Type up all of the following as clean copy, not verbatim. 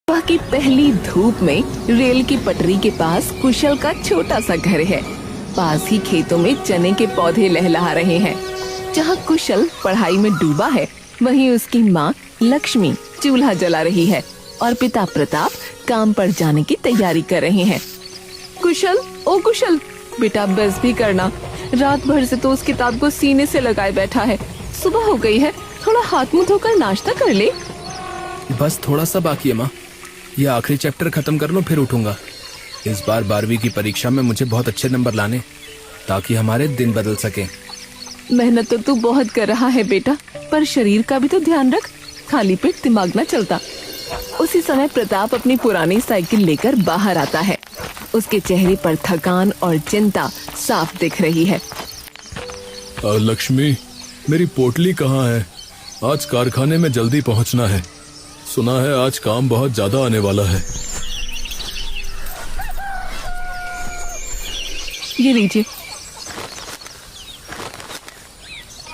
सुबह की पहली धूप में रेल की पटरी के पास कुशल का छोटा सा घर है। पास ही खेतों में चने के पौधे लहलहा रहे हैं। जहाँ कुशल पढ़ाई में डूबा है, वहीं उसकी माँ लक्ष्मी चूल्हा जला रही है और पिता प्रताप काम पर जाने की तैयारी कर रहे हैं। कुशल, ओ कुशल, बेटा बस भी करना। रात भर से तो उस किताब को सीने से लगाए बैठा है। सुबह हो गई है, थोड़ा हाथ मुंह धोकर नाश्ता कर ले। बस थोड़ा सा बाकी है माँ, ये आखिरी चैप्टर खत्म कर लो फिर उठूंगा। इस बार 12वीं की परीक्षा में मुझे बहुत अच्छे नंबर लाने, ताकि हमारे दिन बदल सके। मेहनत तो तू बहुत कर रहा है बेटा, पर शरीर का भी तो ध्यान रख, खाली पेट दिमाग न चलता। उसी समय प्रताप अपनी पुरानी साइकिल लेकर बाहर आता है। उसके चेहरे पर थकान और चिंता साफ दिख रही है। लक्ष्मी, मेरी पोटली कहाँ है? आज कारखाने में जल्दी पहुँचना है। सुना है आज काम बहुत ज्यादा आने वाला है। ये लीजिए।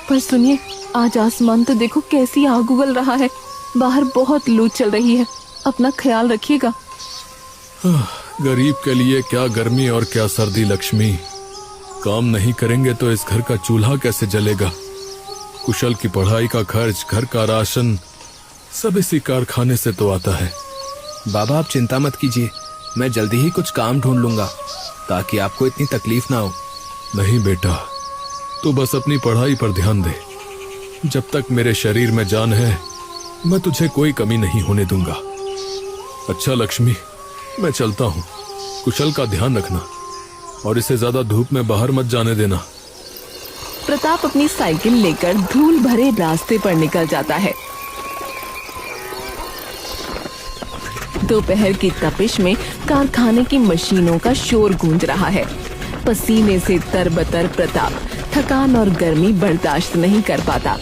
पर सुनिए, आज आसमान तो देखो कैसी आग उगल रहा है। बाहर बहुत लू चल रही है, अपना ख्याल रखिएगा। गरीब के लिए क्या गर्मी और क्या सर्दी लक्ष्मी। काम नहीं करेंगे तो इस घर का चूल्हा कैसे जलेगा? कुशल की पढ़ाई का खर्च, घर का राशन, सब इसी कारखाने से तो आता है। बाबा आप चिंता मत कीजिए, मैं जल्दी ही कुछ काम ढूंढ लूंगा ताकि आपको इतनी तकलीफ ना हो। नहीं बेटा, तू बस अपनी पढ़ाई पर ध्यान दे। जब तक मेरे शरीर में जान है, मैं तुझे कोई कमी नहीं होने दूंगा। अच्छा लक्ष्मी, मैं चलता हूँ। कुशल का ध्यान रखना और इसे ज्यादा धूप में बाहर मत जाने देना। प्रताप अपनी साइकिल लेकर धूल भरे रास्ते पर निकल जाता है। दोपहर की तपिश में कारखाने की मशीनों का शोर गूंज रहा है। पसीने से तरबतर प्रताप थकान और गर्मी बर्दाश्त नहीं कर पाता।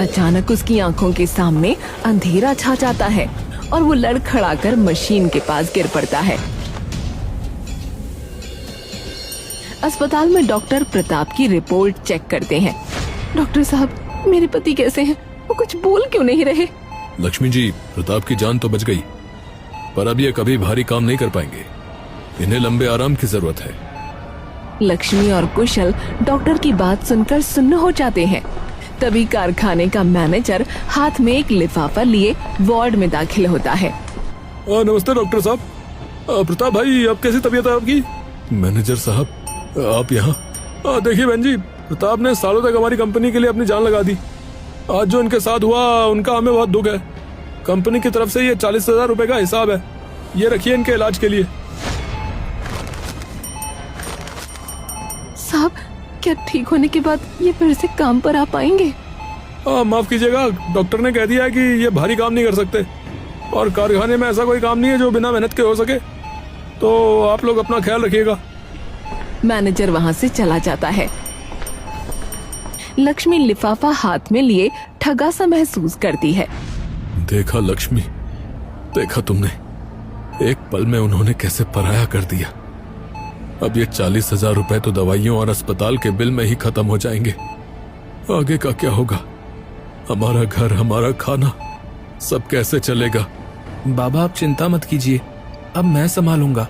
अचानक उसकी आंखों के सामने अंधेरा छा जाता है और वो लड़खड़ाकर मशीन के पास गिर पड़ता है। अस्पताल में डॉक्टर प्रताप की रिपोर्ट चेक करते हैं। डॉक्टर साहब, मेरे पति कैसे हैं? वो कुछ बोल क्यों नहीं रहे? लक्ष्मी जी, प्रताप की जान तो बच गई, पर अब ये कभी भारी काम नहीं कर पाएंगे। इन्हें लंबे आराम की जरूरत है। लक्ष्मी और कुशल डॉक्टर की बात सुनकर सुन्न हो जाते हैं। तभी कारखाने का मैनेजर हाथ में एक लिफाफा लिए वार्ड में दाखिल होता है। नमस्ते डॉक्टर साहब। प्रताप भाई, अब कैसी तबीयत है आपकी? मैनेजर साहब, आप यहाँ? देखिए बहन जी, प्रताप ने सालों तक हमारी कंपनी के लिए अपनी जान लगा दी। आज जो इनके साथ हुआ, उनका हमें बहुत दुख है। कंपनी की तरफ से ये 40,000 रुपए का हिसाब है, ये रखिए इनके इलाज के लिए। साहब, क्या ठीक होने के बाद ये फिर से काम पर आ पाएंगे? माफ कीजिएगा, डॉक्टर ने कह दिया है कि ये भारी काम नहीं कर सकते और कारखाने में ऐसा कोई काम नहीं है जो बिना मेहनत के हो सके, तो आप लोग अपना ख्याल रखिएगा। मैनेजर वहाँ से चला जाता है। लक्ष्मी लिफाफा हाथ में लिए ठगा सा महसूस करती है। देखा लक्ष्मी, देखा तुमने, एक पल में उन्होंने कैसे पराया कर दिया। अब ये 40,000 रुपए तो दवाइयों और अस्पताल के बिल में ही खत्म हो जाएंगे। आगे का क्या होगा? हमारा घर, हमारा खाना, सब कैसे चलेगा? बाबा आप चिंता मत कीजिए, अब मैं संभालूंगा।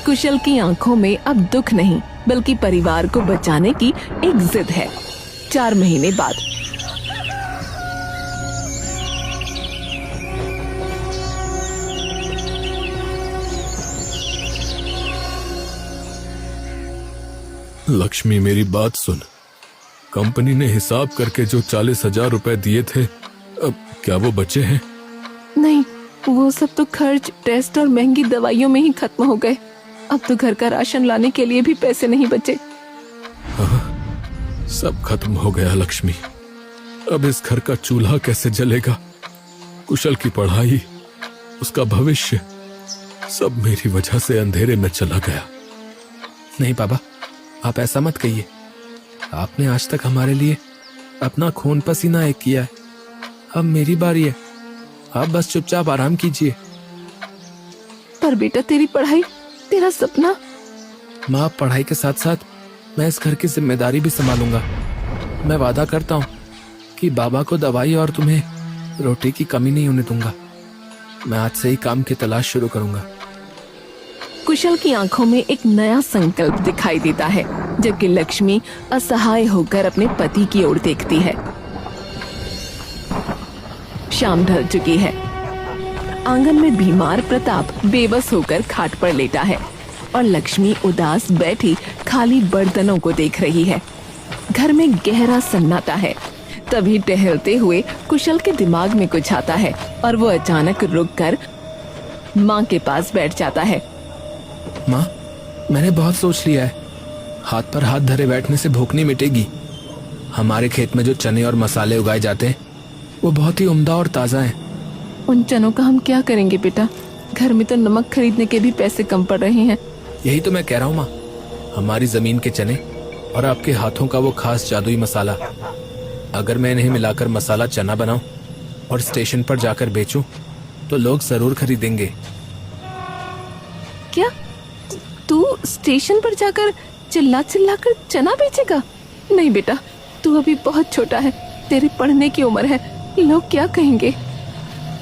कुशल की आंखों में अब दुख नहीं, बल्कि परिवार को बचाने की एक जिद है। 4 महीने बाद लक्ष्मी, मेरी बात सुन। कंपनी ने हिसाब करके जो 40,000 रुपए दिए थे, अब क्या वो बचे हैं? नहीं, वो सब तो खर्च, टेस्ट और महंगी दवाइयों में ही खत्म हो गए। अब तो घर का राशन लाने के लिए भी पैसे नहीं बचे। हाँ, सब खत्म हो गया लक्ष्मी। अब इस घर का चूल्हा कैसे जलेगा? कुशल की पढ़ाई, उसका भविष्य, सब मेरी वजह से अंधेरे में चला गया। नहीं बाबा, आप ऐसा मत कहिए। आपने आज तक हमारे लिए अपना खून पसीना एक किया है। अब मेरी बारी है, आप बस चुपचाप आराम कीजिए। पर बेटा, तेरी पढ़ाई, तेरा सपना? माँ, पढ़ाई के साथ साथ मैं इस घर की जिम्मेदारी भी संभालूंगा। मैं वादा करता हूँ कि बाबा को दवाई और तुम्हें रोटी की कमी नहीं होने दूंगा। मैं आज से ही काम की तलाश शुरू करूंगा। कुशल की आंखों में एक नया संकल्प दिखाई देता है, जबकि लक्ष्मी असहाय होकर अपने पति की ओर देखती है। शाम ढल चुकी है। आंगन में बीमार प्रताप बेबस होकर खाट पर लेटा है और लक्ष्मी उदास बैठी खाली बर्तनों को देख रही है। घर में गहरा सन्नाटा है। तभी टहलते हुए कुशल के दिमाग में कुछ आता है और वो अचानक रुककर माँ के पास बैठ जाता है। माँ, मैंने बहुत सोच लिया है। हाथ पर हाथ धरे बैठने से भूख नहीं मिटेगी। हमारे खेत में जो चने और मसाले उगाए जाते हैं वो बहुत ही उम्दा और ताज़ा हैं। उन चनों का हम क्या करेंगे बेटा? घर में तो नमक खरीदने के भी पैसे कम पड़ रहे हैं। यही तो मैं कह रहा हूँ माँ, हमारी जमीन के चने और आपके हाथों का वो खास जादुई मसाला, अगर मैं इन्हें मिलाकर मसाला चना बनाऊं और स्टेशन पर जाकर बेचूं तो लोग जरूर खरीदेंगे। क्या तू स्टेशन पर जाकर चिल्ला चिल्ला कर चना बेचेगा? नहीं बेटा, तू अभी बहुत छोटा है, तेरी पढ़ने की उम्र है, लोग क्या कहेंगे?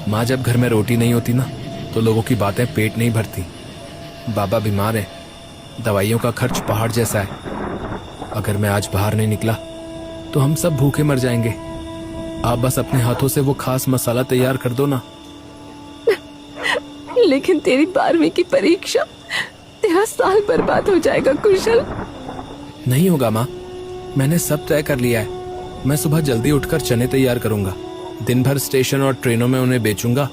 माँ, जब घर में रोटी नहीं होती ना तो लोगों की बातें पेट नहीं भरती। बाबा बीमार है, दवाइयों का खर्च पहाड़ जैसा है। अगर मैं आज बाहर नहीं निकला तो हम सब भूखे मर जाएंगे। आप बस अपने हाथों से वो खास मसाला तैयार कर दो ना। लेकिन तेरी 12वीं की परीक्षा, तेरा साल बर्बाद हो जाएगा कुशल। नहीं होगा माँ, मैंने सब तय कर लिया है। मैं सुबह जल्दी उठकर चने तैयार करूंगा, दिन भर स्टेशन और ट्रेनों में उन्हें बेचूंगा,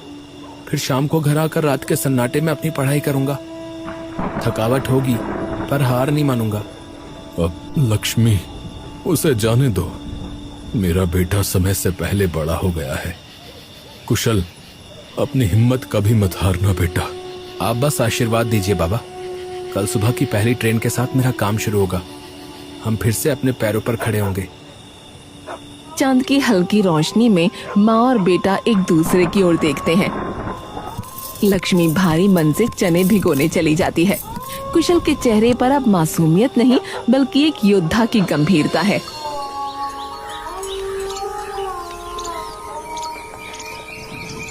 फिर शाम को घर आकर रात के सन्नाटे में अपनी पढ़ाई करूंगा। थकावट होगी पर हार नहीं मानूंगा। अब लक्ष्मी, उसे जाने दो। मेरा बेटा समय से पहले बड़ा हो गया है। कुशल, अपनी हिम्मत कभी मत हारना बेटा। आप बस आशीर्वाद दीजिए बाबा। कल सुबह की पहली ट्रेन के साथ मेरा काम शुरू होगा। हम फिर से अपने पैरों पर खड़े होंगे। चांद की हल्की रोशनी में माँ और बेटा एक दूसरे की ओर देखते हैं। लक्ष्मी भारी मन से चने भिगोने चली जाती है। कुशल के चेहरे पर अब मासूमियत नहीं बल्कि एक योद्धा की गंभीरता है।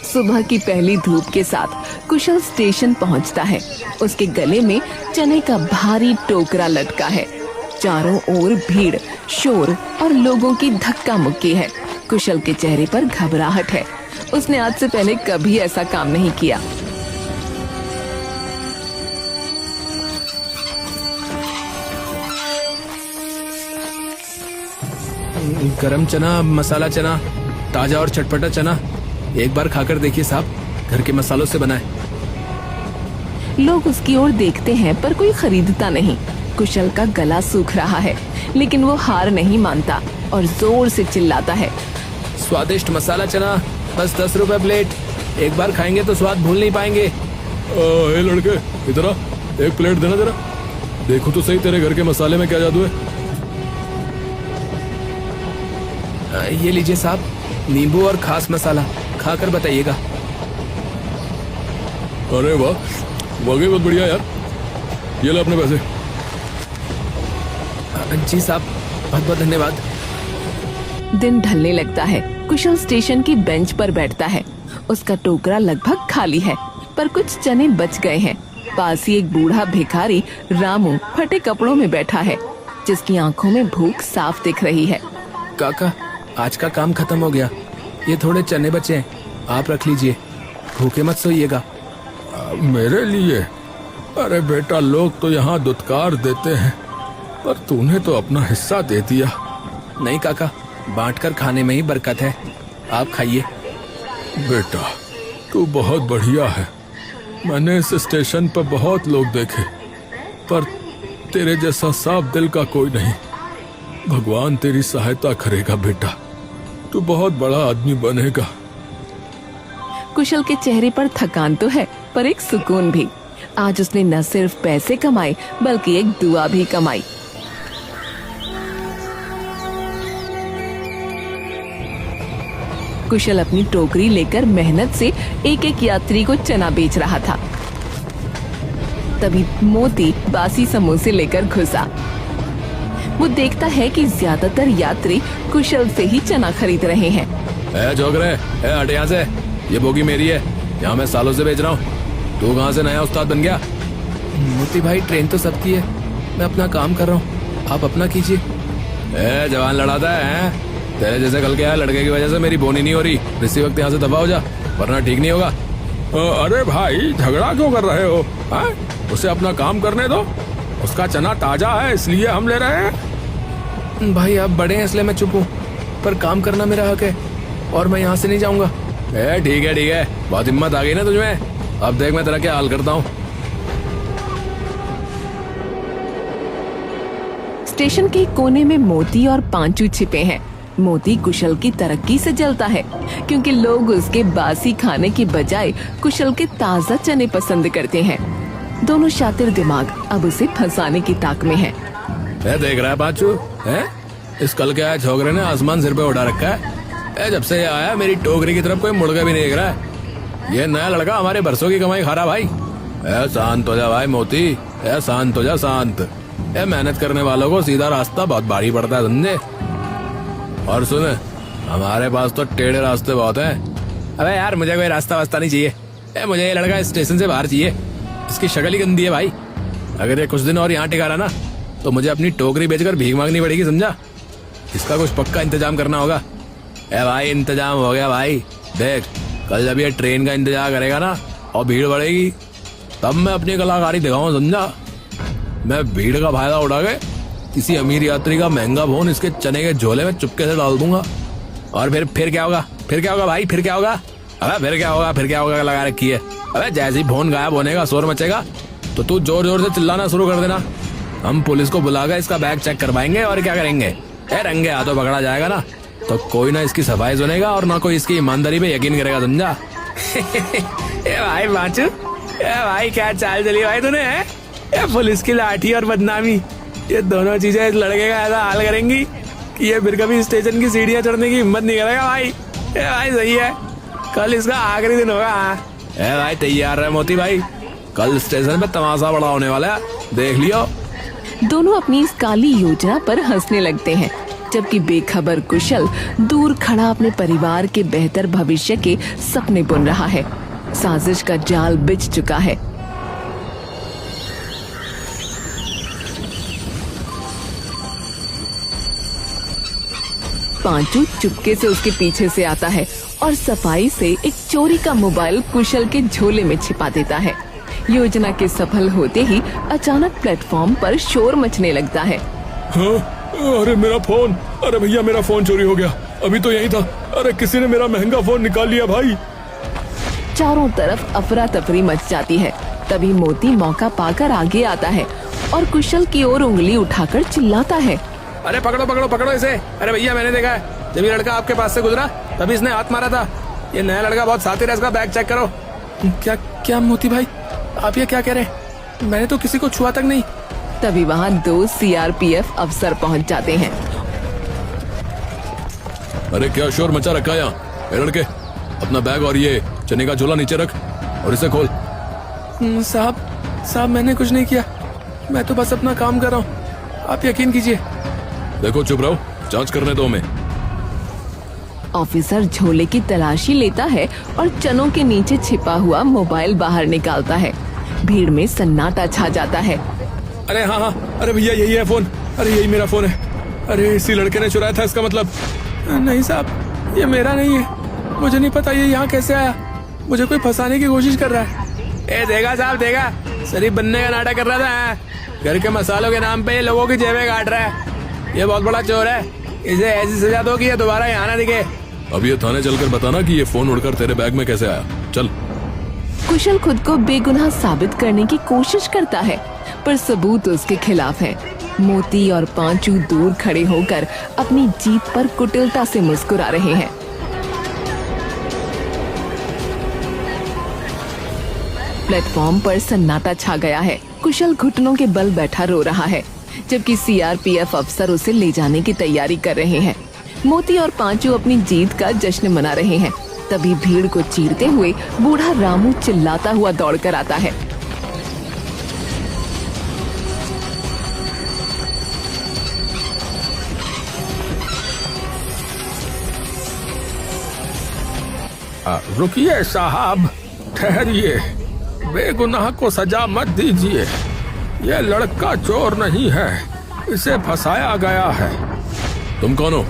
सुबह की पहली धूप के साथ कुशल स्टेशन पहुंचता है। उसके गले में चने का भारी टोकरा लटका है। चारों ओर भीड़, शोर और लोगों की धक्का मुक्की है। कुशल के चेहरे पर घबराहट है। उसने आज से पहले कभी ऐसा काम नहीं किया। गरम चना, मसाला चना, ताजा और चटपटा चना, एक बार खाकर देखिए साहब, घर के मसालों से बना है। लोग उसकी ओर देखते हैं पर कोई खरीदता नहीं। कुशल का गला सूख रहा है लेकिन वो हार नहीं मानता और जोर से चिल्लाता है। स्वादिष्ट मसाला चना बस 10 रुपए प्लेट। एक बार खाएंगे तो स्वाद भूल नहीं पाएंगे। ए लड़के, इधर आ, एक प्लेट देना जरा। देखो तो सही तेरे घर के मसाले में क्या जादू है। ये लीजिए साहब, नींबू और खास मसाला, खाकर बताइएगा। अरे वाह, वाकई बहुत बढ़िया यार। ये ले अपने पैसे। जी साहब, बहुत बहुत धन्यवाद। दिन ढलने लगता है। कुशल स्टेशन की बेंच पर बैठता है। उसका टोकरा लगभग खाली है पर कुछ चने बच गए हैं। पास ही एक बूढ़ा भिखारी रामू फटे कपड़ों में बैठा है, जिसकी आंखों में भूख साफ दिख रही है। काका, आज का काम खत्म हो गया। ये थोड़े चने बचे हैं, आप रख लीजिए। भूखे मत सोइएगा। मेरे लिए? अरे बेटा, लोग तो यहाँ दुत्कार देते हैं पर तूने तो अपना हिस्सा दे दिया। नहीं काका, बांटकर खाने में ही बरकत है। आप खाइए। बेटा, तू बहुत बढ़िया है। मैंने इस स्टेशन पर बहुत लोग देखे पर तेरे जैसा साफ दिल का कोई नहीं। भगवान तेरी सहायता करेगा बेटा, तू बहुत बड़ा आदमी बनेगा। कुशल के चेहरे पर थकान तो है पर एक सुकून भी। आज उसने न सिर्फ पैसे कमाए बल्कि एक दुआ भी कमाई। कुशल अपनी टोकरी लेकर मेहनत से एक एक यात्री को चना बेच रहा था। तभी मोती बासी समोसे लेकर घुसा। वो देखता है कि ज्यादातर यात्री कुशल से ही चना खरीद रहे हैं। जोगरे, हट यहाँ से, ये बोगी मेरी है। यहाँ मैं सालों से बेच रहा हूँ। तू कहाँ से नया उस्ताद बन गया? मोती भाई ट्रेन तो सबकी है, मैं अपना काम कर रहा हूँ, आप अपना कीजिए। जवान लड़ाता है? तेरे जैसे कल के आया लड़के की वजह से मेरी बोनी नहीं हो रही। इसी वक्त यहाँ से दबा हो जा, वरना ठीक नहीं होगा। अरे भाई झगड़ा क्यों कर रहे हो? उसे अपना काम करने दो, उसका चना ताजा है इसलिए हम ले रहे हैं। भाई आप बड़े हैं इसलिए मैं चुप हूँ, पर काम करना मेरा हक है और मैं यहाँ से नहीं जाऊंगा। ठीक है, बहुत हिम्मत आ गई ना तुझमें। अब देख मैं तेरा क्या हाल करता हूँ। स्टेशन के कोने में मोती और पांचू छिपे हैं। मोती कुशल की तरक्की से जलता है क्योंकि लोग उसके बासी खाने की बजाय कुशल के ताजा चने पसंद करते हैं। दोनों शातिर दिमाग अब उसे फंसाने की ताक में हैं। देख रहा है पांचू, इस कल के आया छोकरे ने आसमान सिर पे उठा रखा है। जब से ये आया मेरी टोकरी की तरफ कोई मुड़ के भी नहीं देख रहा है। ये नया लड़का हमारे बरसों की कमाई खा रहा भाई। शांत हो जा भाई मोती, शांत हो जा, शांत। मेहनत करने वालों को सीधा रास्ता बहुत भारी पड़ता है, समझे? और सुन, हमारे पास तो टेढ़े रास्ते बहुत हैं। अबे यार मुझे कोई रास्ता वास्ता नहीं चाहिए। मुझे ये लड़का स्टेशन से बाहर चाहिए। इसकी शक्ल ही गंदी है भाई। अगर ये कुछ दिन और यहाँ टिका रहा ना तो मुझे अपनी टोकरी बेचकर भीख मांगनी पड़ेगी, समझा? इसका कुछ पक्का इंतजाम करना होगा। भाई इंतजाम हो गया भाई। देख कल जब ये ट्रेन का इंतजार करेगा ना और भीड़ बढ़ेगी तब मैं अपनी कलाकारी दिखाऊं, समझा? मैं भीड़ का फायदा उठा के किसी अमीर यात्री का महंगा फोन इसके चने के झोले में चुपके से डाल दूंगा। और फिर क्या होगा? फिर क्या होगा भाई? फिर क्या होगा? अबे फिर क्या होगा लगा रखी है। अबे जैसे ही फोन गायब होने का शोर मचेगा तो तू जोर जोर से चिल्लाना शुरू कर देना। हम पुलिस को बुलाकर इसका बैग चेक करवाएंगे और क्या करेंगे, रंगे हाथों पकड़ा जाएगा ना तो कोई ना इसकी सफाई सुनेगा और ना कोई इसकी ईमानदारी पे यकीन करेगा, समझा? भाई बाचू, भाई क्या चाल चली भाई तूने? पुलिस की लाठी और बदनामी, ये दोनों चीजें इस लड़के का ऐसा हाल करेंगी कि ये फिर कभी स्टेशन की सीढ़ियां चढ़ने की हिम्मत नहीं करेगा भाई। भाई सही है, कल इसका आखिरी दिन होगा। भाई तैयार है मोती भाई, कल स्टेशन पे तमाशा बड़ा होने वाला है, देख लियो। दोनों अपनी इस काली योजना पर हंसने लगते हैं, जबकि बेखबर कुशल दूर खड़ा अपने परिवार के बेहतर भविष्य के सपने बुन रहा है। साजिश का जाल बिछ चुका है। पांचू चुपके से उसके पीछे से आता है और सफाई से एक चोरी का मोबाइल कुशल के झोले में छिपा देता है। योजना के सफल होते ही अचानक प्लेटफॉर्म पर शोर मचने लगता है। हाँ? अरे मेरा फोन, अरे भैया मेरा फोन चोरी हो गया, अभी तो यही था। अरे किसी ने मेरा महंगा फोन निकाल लिया भाई। चारों तरफ अफरा तफरी मच जाती है। तभी मोती मौका पाकर आगे आता है और कुशल की ओर उंगली उठाकर चिल्लाता है। अरे पकड़ो इसे। अरे भैया मैंने देखा है, जब ये लड़का आपके पास से गुजरा तभी इसने हाथ मारा था। ये नया लड़का बहुत शातिर है, इसका बैग चेक करो। क्या मोती भाई आप ये क्या कह रहे हैं? मैंने तो किसी को छुआ तक नहीं। तभी वहाँ 2 सीआरपीएफ अफसर पहुँच जाते हैं। अरे क्या शोर मचा रखा है यहाँ? लड़के अपना बैग और ये चने का झोला नीचे रख और इसे खोल। साहब मैंने कुछ नहीं किया, मैं तो बस अपना काम कर रहा हूँ, आप यकीन कीजिए। देखो चुप रहो, जांच करने दो हमें। ऑफिसर झोले की तलाशी लेता है और चनों के नीचे छिपा हुआ मोबाइल बाहर निकालता है। भीड़ में सन्नाटा छा जाता है। अरे हाँ, अरे भैया यही है फोन। अरे यही मेरा फोन है। अरे इसी लड़के ने चुराया था इसका मतलब। नहीं साहब ये मेरा नहीं है, मुझे नहीं पता ये यहाँ कैसे आया। मुझे कोई फंसाने की कोशिश कर रहा है। देगा साहब देगा, शरीफ बनने का नाटक कर रहा था। घर के मसालों के नाम पे ये लोगों की जेबें काट रहा है। ये बहुत बड़ा चोर है, इसे ऐसी सजा दो कि ये दोबारा यहाँ ना दिखे। अब ये थाने चलकर बताना कि ये फोन उड़कर तेरे बैग में कैसे आया। चल। कुशल खुद को बेगुनाह साबित करने की कोशिश करता है, पर सबूत उसके खिलाफ है। मोती और पांचू दूर खड़े होकर अपनी जीत पर कुटिलता से मुस्कुरा रहे हैं। प्लेटफॉर्म पर सन्नाटा छा गया है। कुशल घुटनों के बल बैठा रो रहा है, जबकि सीआरपीएफ अफसर उसे ले जाने की तैयारी कर रहे हैं। मोती और पांचू अपनी जीत का जश्न मना रहे हैं। तभी भीड़ को चीरते हुए बूढ़ा रामू चिल्लाता हुआ दौड़कर आता है। रुकिए साहब, ठहरिए, बेगुनाह को सजा मत दीजिए। यह लड़का चोर नहीं है, इसे फंसाया गया है। तुम कौन हो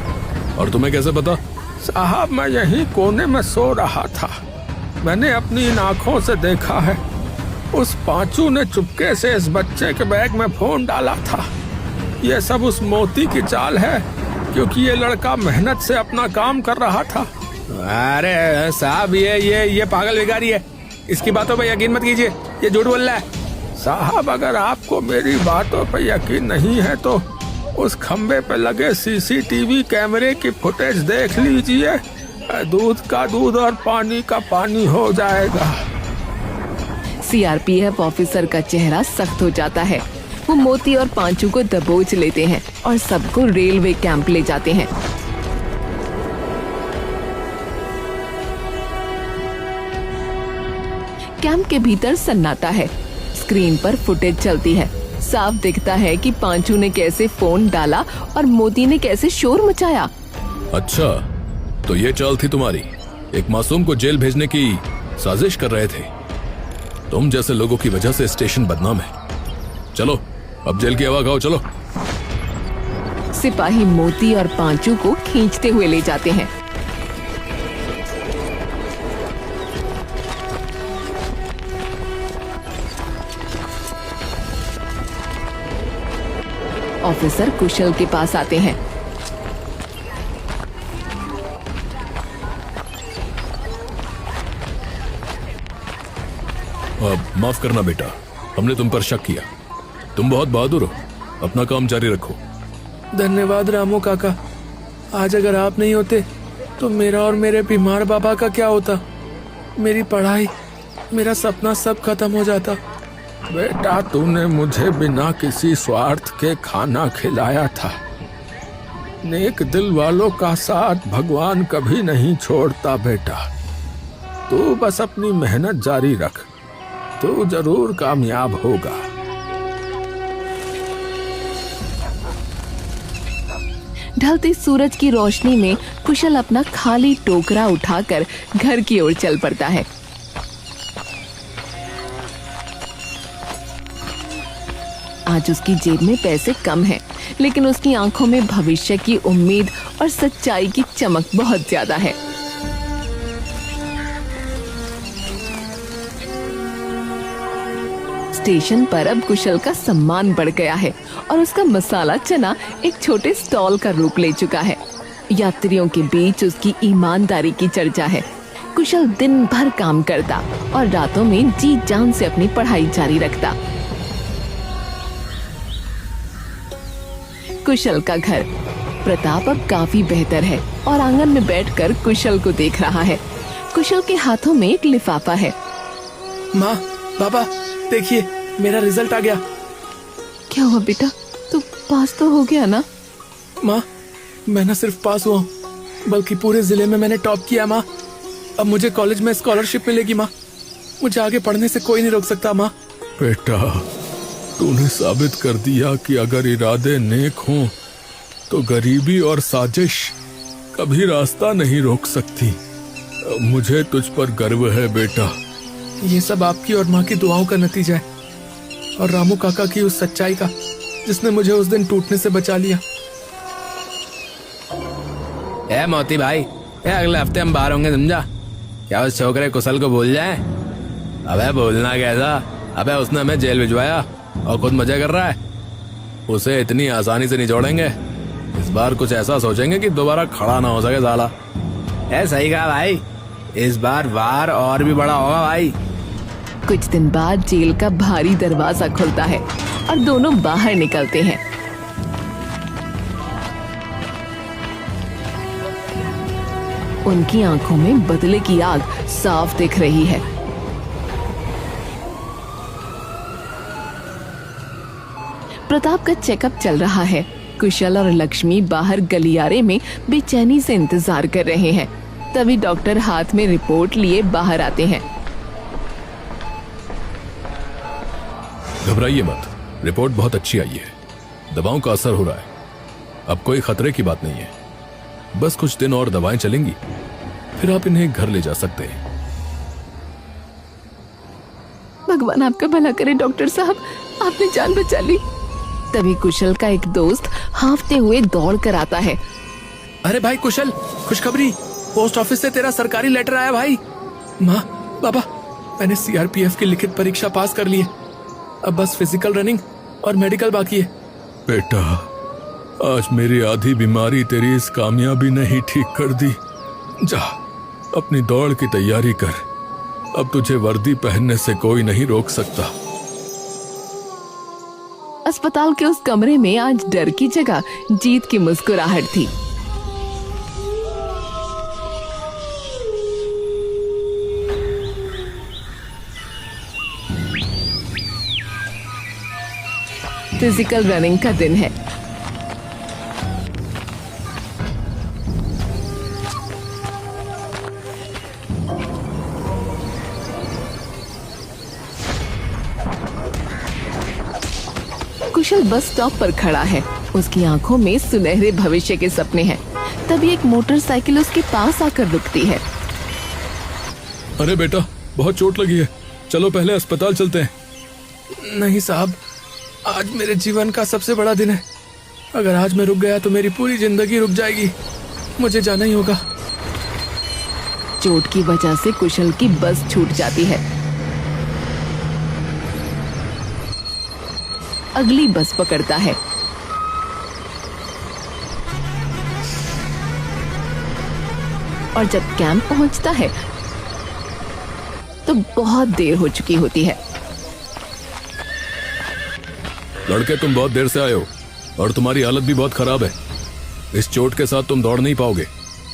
और तुम्हें कैसे पता? साहब, मैं यहीं कोने में सो रहा था। मैंने अपनी इन आंखों से देखा है, उस पांचू ने चुपके से इस बच्चे के बैग में फोन डाला था। यह सब उस मोती की चाल है, क्योंकि ये लड़का मेहनत से अपना काम कर रहा था। अरे साहब, ये पागल भिखारी है, इसकी बातों पर यकीन मत कीजिए, ये झूठ बोल रहा है। साहब, अगर आपको मेरी बातों पर यकीन नहीं है तो उस खंबे पे लगे सीसीटीवी कैमरे की फुटेज देख लीजिए। दूध का दूध और पानी का पानी हो जाएगा। सीआरपीएफ ऑफिसर का चेहरा सख्त हो जाता है। वो मोती और पांचू को दबोच लेते हैं और सबको रेलवे कैंप ले जाते हैं। कैंप के भीतर सन्नाटा है। स्क्रीन पर फुटेज चलती है। साफ दिखता है कि पांचू ने कैसे फोन डाला और मोती ने कैसे शोर मचाया। अच्छा, तो ये चाल थी तुम्हारी, एक मासूम को जेल भेजने की साजिश कर रहे थे। तुम जैसे लोगों की वजह से स्टेशन बदनाम है। चलो अब जेल की हवा खाओ, चलो। सिपाही मोती और पांचू को खींचते हुए ले जाते हैं। ऑफिसर कुशल के पास आते हैं। माफ करना बेटा, हमने तुम पर शक किया। तुम बहुत बहादुर हो, अपना काम जारी रखो। धन्यवाद रामू काका, आज अगर आप नहीं होते तो मेरा और मेरे बीमार बाबा का क्या होता? मेरी पढ़ाई, मेरा सपना सब खत्म हो जाता। बेटा, तूने मुझे बिना किसी स्वार्थ के खाना खिलाया था। नेक दिल वालों का साथ भगवान कभी नहीं छोड़ता बेटा। तू बस अपनी मेहनत जारी रख, तू जरूर कामयाब होगा। ढलते सूरज की रोशनी में कुशल अपना खाली टोकरा उठाकर घर की ओर चल पड़ता है। आज उसकी जेब में पैसे कम हैं, लेकिन उसकी आंखों में भविष्य की उम्मीद और सच्चाई की चमक बहुत ज्यादा है। स्टेशन पर अब कुशल का सम्मान बढ़ गया है और उसका मसाला चना एक छोटे स्टॉल का रूप ले चुका है। यात्रियों के बीच उसकी ईमानदारी की चर्चा है। कुशल दिन भर काम करता और रातों में जी जान से अपनी पढ़ाई जारी रखता। कुशल का घर। प्रताप अब काफी बेहतर है और आंगन में बैठकर कुशल को देख रहा है। कुशल के हाथों में एक लिफाफा है। माँ, पापा, देखिए मेरा रिजल्ट आ गया। क्या हुआ बेटा, तू पास तो हो गया ना? माँ, मैं न सिर्फ पास हुआ हूँ, बल्कि पूरे जिले में मैंने टॉप किया। माँ, अब मुझे कॉलेज में स्कॉलरशिप मिलेगी। माँ, मुझे आगे पढ़ने से कोई नहीं रोक सकता। माँ, बेटा, तूने साबित कर दिया कि अगर इरादे नेक हों तो गरीबी और साजिश कभी रास्ता नहीं रोक सकती। मुझे तुझ पर गर्व है बेटा। ये सब आपकी और माँ की दुआओं का नतीजा है, और रामू काका की उस सच्चाई का जिसने मुझे उस दिन टूटने से बचा लिया। ए मोती भाई, अगले हफ्ते हम बाहर होंगे, समझा? क्या उस छोकरे कुशल को भूल जाए? अबे भूलना कैसा, अबे उसने हमें जेल भिजवाया और खुद मजे कर रहा है। उसे इतनी आसानी से नहीं छोड़ेंगे। इस बार कुछ ऐसा सोचेंगे कि दोबारा खड़ा ना हो सके साला। सही कहा भाई, इस बार वार और भी बड़ा होगा भाई। कुछ दिन बाद जेल का भारी दरवाजा खुलता है और दोनों बाहर निकलते हैं। उनकी आंखों में बदले की आग साफ दिख रही है। प्रताप का चेकअप चल रहा है। कुशल और लक्ष्मी बाहर गलियारे में बेचैनी से इंतजार कर रहे हैं। तभी डॉक्टर हाथ में रिपोर्ट लिए बाहर आते हैं। घबराइए मत, रिपोर्ट बहुत अच्छी आई है। दवाओं का असर हो रहा है, अब कोई खतरे की बात नहीं है। बस कुछ दिन और दवाएं चलेंगी, फिर आप इन्हें घर ले जा सकते हैं। भगवान आपका भला करे डॉक्टर साहब, आपने जान बचा ली। तभी कुशल का एक दोस्त हांफते हुए दौड़ कर आता है। अरे भाई कुशल, खुशखबरी, पोस्ट ऑफिस से तेरा सरकारी लेटर आया भाई। माँ, बाबा, मैंने सीआरपीएफ की लिखित परीक्षा पास कर ली है। अब बस फिजिकल रनिंग और मेडिकल बाकी है। बेटा, आज मेरी आधी बीमारी तेरी इस कामयाबी ने ही ठीक कर दी। जा, अपनी दौड़ की तैयारी कर। अब तुझे वर्दी पहनने से कोई नहीं रोक सकता। अस्पताल के उस कमरे में आज डर की जगह जीत की मुस्कुराहट थी। फिजिकल रनिंग का दिन है। कुशल बस स्टॉप पर खड़ा है। उसकी आंखों में सुनहरे भविष्य के सपने हैं। तभी एक मोटरसाइकिल उसके पास आकर रुकती है। अरे बेटा, बहुत चोट लगी है, चलो पहले अस्पताल चलते हैं। नहीं साहब, आज मेरे जीवन का सबसे बड़ा दिन है। अगर आज मैं रुक गया तो मेरी पूरी जिंदगी रुक जाएगी। मुझे जाना ही होगा। चोट की वजह से कुशल की बस छूट जाती है। अगली बस पकड़ता है। और जब कैंप पहुंचता है तो बहुत देर हो चुकी होती है। लड़के, तुम बहुत देर से आए हो और तुम्हारी हालत भी बहुत खराब है। इस चोट के साथ तुम दौड़ नहीं पाओगे।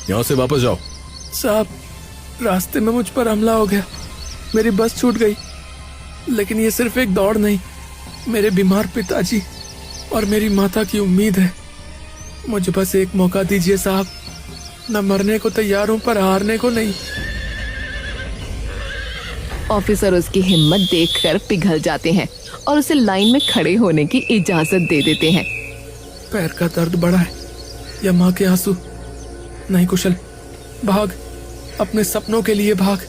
यहाँ से वापस जाओ। साहब, रास्ते में मुझ पर हमला हो गया, मेरी बस छूट गई। लेकिन ये सिर्फ एक दौड़ नहीं, मेरे बीमार पिताजी और मेरी माता की उम्मीद है। मुझे बस एक मौका दीजिए साहब। मैं मरने को तैयार हूं पर हारने को नहीं। ऑफिसर उसकी हिम्मत देखकर पिघल जाते हैं और उसे लाइन में खड़े होने की इजाजत दे देते हैं। पैर का दर्द बढ़ा है या माँ के आंसू? नहीं कुशल, भाग, अपने सपनों के लिए भाग।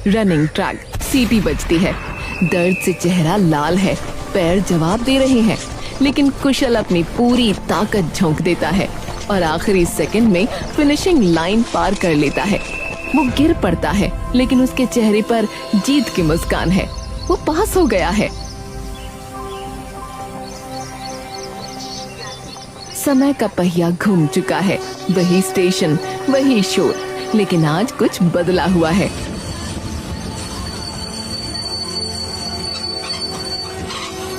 रनिंग ट्रैक, सीटी बजती है। दर्द से चेहरा लाल है, पैर जवाब दे रहे हैं, लेकिन कुशल अपनी पूरी ताकत झोंक देता है और आखिरी सेकंड में फिनिशिंग लाइन पार कर लेता है। वो गिर पड़ता है, लेकिन उसके चेहरे पर जीत की मुस्कान है। वो पास हो गया है। समय का पहिया घूम चुका है। वही स्टेशन, वही शोर, लेकिन आज कुछ बदला हुआ है।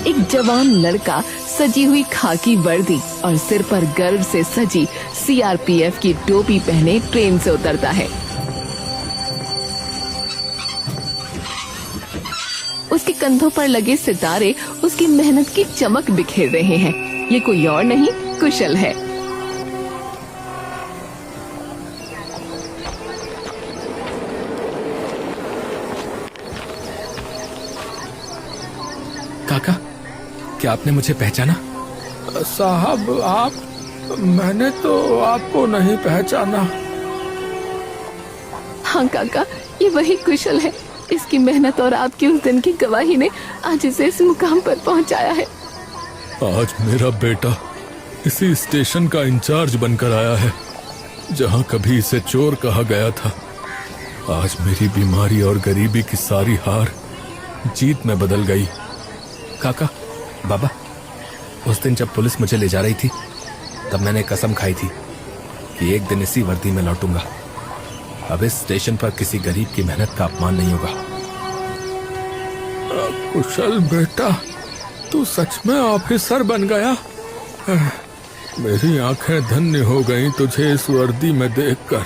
एक जवान लड़का सजी हुई खाकी वर्दी और सिर पर गर्व से सजी सीआरपीएफ की टोपी पहने ट्रेन से उतरता है। उसके कंधों पर लगे सितारे उसकी मेहनत की चमक बिखेर रहे हैं। ये कोई और नहीं, कुशल है। काका, क्या आपने मुझे पहचाना? साहब, आप? मैंने तो आपको नहीं पहचाना। हाँ काका, ये वही कुशल है। इसकी मेहनत और आपकी उस दिन की गवाही ने आज इसे इस मुकाम पर पहुंचाया है। आज मेरा बेटा इसी स्टेशन का इंचार्ज बनकर आया है जहां कभी इसे चोर कहा गया था। आज मेरी बीमारी और गरीबी की सारी हार जीत में बदल गई। काका, बाबा, उस दिन जब पुलिस मुझे ले जा रही थी तब मैंने कसम खाई थी कि एक दिन इसी वर्दी में लौटूंगा। अब इस स्टेशन पर किसी गरीब की मेहनत का अपमान नहीं होगा। कुशल बेटा, तू सच में ऑफिसर बन गया। मेरी आंखें धन्य हो गईं तुझे इस वर्दी में देखकर।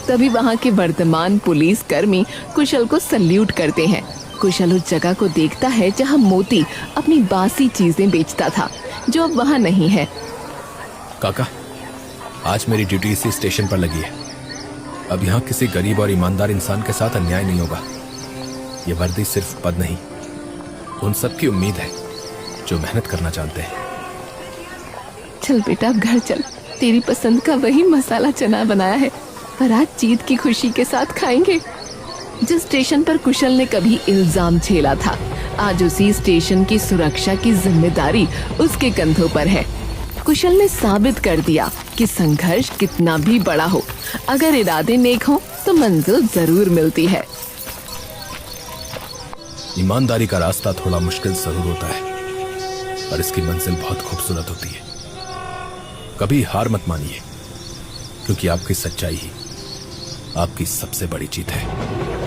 तभी वहाँ के वर्तमान पुलिस कर्मी कुशल को सल्यूट करते हैं। कुशल उस जगह को देखता है जहाँ मोती अपनी बासी चीजें बेचता था, जो अब वहाँ नहीं है। काका, आज मेरी ड्यूटी इसी स्टेशन पर लगी है। अब यहाँ किसी गरीब और ईमानदार इंसान के साथ अन्याय नहीं होगा। ये वर्दी सिर्फ पद नहीं, उन सब की उम्मीद है जो मेहनत करना जानते हैं। चल बेटा, घर चल। तेरी पसंद का वही मसाला चना बनाया है, पर आज जीत की खुशी के साथ खाएंगे। जिस स्टेशन पर कुशल ने कभी इल्जाम झेला था, आज उसी स्टेशन की सुरक्षा की जिम्मेदारी उसके कंधों पर है। कुशल ने साबित कर दिया कि संघर्ष कितना भी बड़ा हो, अगर इरादे नेक हो तो मंजिल जरूर मिलती है। ईमानदारी का रास्ता थोड़ा मुश्किल जरूर होता है, पर इसकी मंजिल बहुत खूबसूरत होती है। कभी हार मत मानिए, क्योंकि आपकी सच्चाई ही आपकी सबसे बड़ी जीत है।